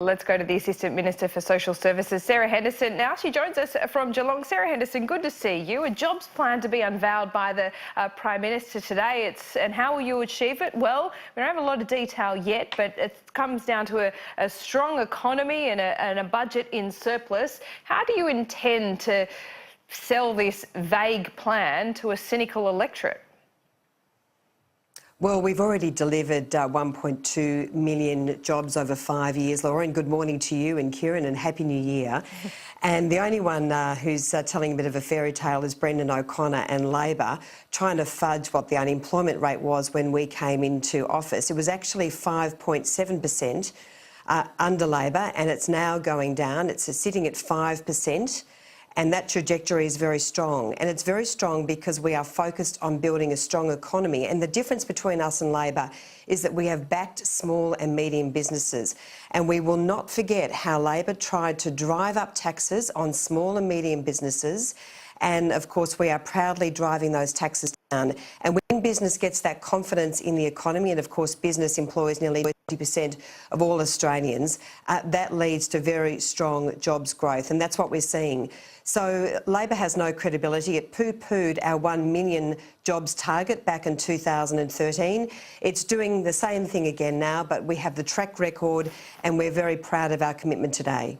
Let's go to the Assistant Minister for Social Services, Sarah Henderson. Now she joins us from Geelong. Sarah Henderson, good to see you. A jobs plan to be unveiled by the Prime Minister today. And how will you achieve it? Well, we don't have a lot of detail yet, but it comes down to a strong economy and a budget in surplus. How do you intend to sell this vague plan to a cynical electorate? Well, we've already delivered 1.2 million jobs over 5 years, Laura, and good morning to you and Kieran, and Happy New Year. And the only one who's telling a bit of a fairy tale is Brendan O'Connor and Labor, trying to fudge what the unemployment rate was when we came into office. It was actually 5.7% under Labor, and it's now going down. It's sitting at 5%. And that trajectory is very strong. And it's very strong because we are focused on building a strong economy. And the difference between us and Labor is that we have backed small and medium businesses. And we will not forget how Labor tried to drive up taxes on small and medium businesses. And of course, we are proudly driving those taxes down. And when business gets that confidence in the economy, and of course, business employs nearly 20% of all Australians, that leads to very strong jobs growth. And that's what we're seeing. So Labor has no credibility. It poo-pooed our 1 million jobs target back in 2013. It's doing the same thing again now, but we have the track record and we're very proud of our commitment today.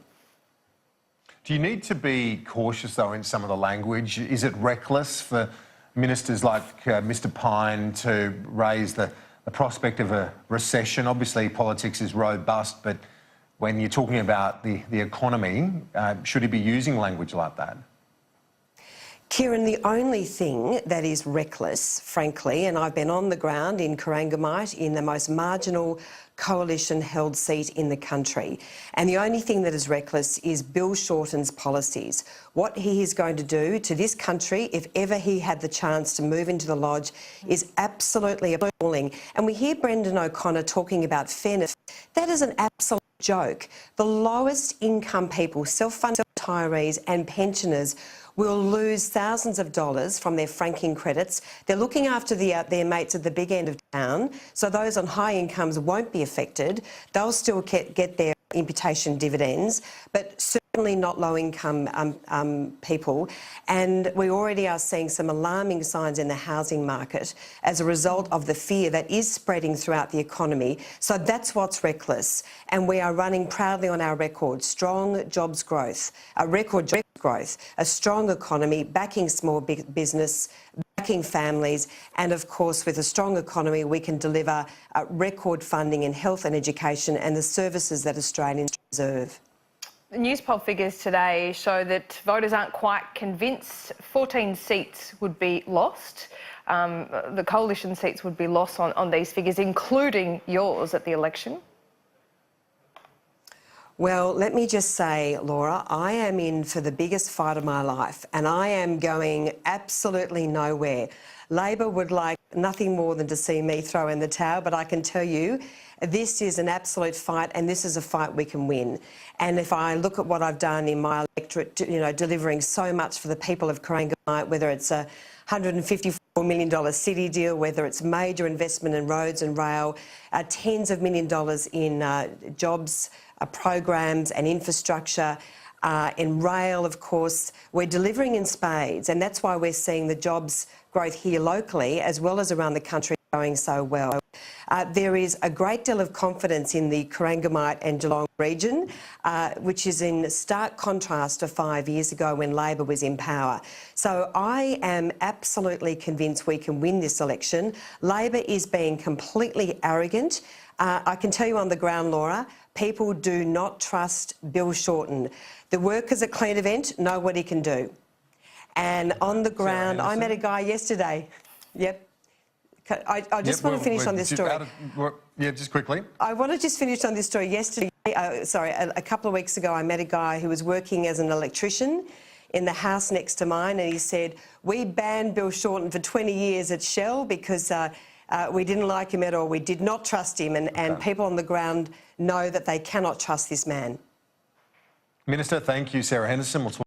Do you need to be cautious, though, in some of the language? Is it reckless for ministers like Mr Pyne to raise the prospect of a recession? Obviously, politics is robust, but when you're talking about the economy, should he be using language like that? Kieran, the only thing that is reckless, frankly, and I've been on the ground in Corangamite in the most marginal coalition-held seat in the country, and the only thing that is reckless is Bill Shorten's policies. What he is going to do to this country, if ever he had the chance to move into the Lodge, is absolutely appalling. And we hear Brendan O'Connor talking about fairness. That is an absolute joke. The lowest income people, self-funded retirees and pensioners, will lose thousands of dollars from their franking credits. They're looking after their mates at the big end of town, so those on high incomes won't be affected. They'll still get their imputation dividends, but certainly not low-income people. And we already are seeing some alarming signs in the housing market as a result of the fear that is spreading throughout the economy. So that's what's reckless. And we are running proudly on our record: strong jobs growth, a record jobs growth, a strong economy, backing small business, backing families, and of course, with a strong economy, we can deliver record funding in health and education and the services that Australians deserve. The news poll figures today show that voters aren't quite convinced 14 seats would be lost. The coalition seats would be lost on these figures, including yours at the election. Well, let me just say, Laura, I am in for the biggest fight of my life, and I am going absolutely nowhere. Labor would like nothing more than to see me throw in the towel, but I can tell you this is an absolute fight, and this is a fight we can win. And if I look at what I've done in my electorate, you know, delivering so much for the people of Corangamite, whether it's a $154 million city deal, whether it's major investment in roads and rail, tens of million dollars in jobs, programs and infrastructure, in rail, of course, we're delivering in spades, and that's why we're seeing the jobs growth here locally as well as around the country going so well. There is a great deal of confidence in the Corangamite and Geelong region, which is in stark contrast to 5 years ago when Labor was in power. So I am absolutely convinced we can win this election. Labor is being completely arrogant. I can tell you on the ground, Laura, people do not trust Bill Shorten. The workers at Clean Event know what he can do. And on the ground, I met a guy yesterday. Yep. I just want to finish on this story. Just quickly. I want to just finish on this story. Yesterday, a couple of weeks ago, I met a guy who was working as an electrician in the house next to mine, and he said, we banned Bill Shorten for 20 years at Shell because we didn't like him at all. We did not trust him, and people on the ground know that they cannot trust this man. Minister, thank you, Sarah Henderson. We'll talk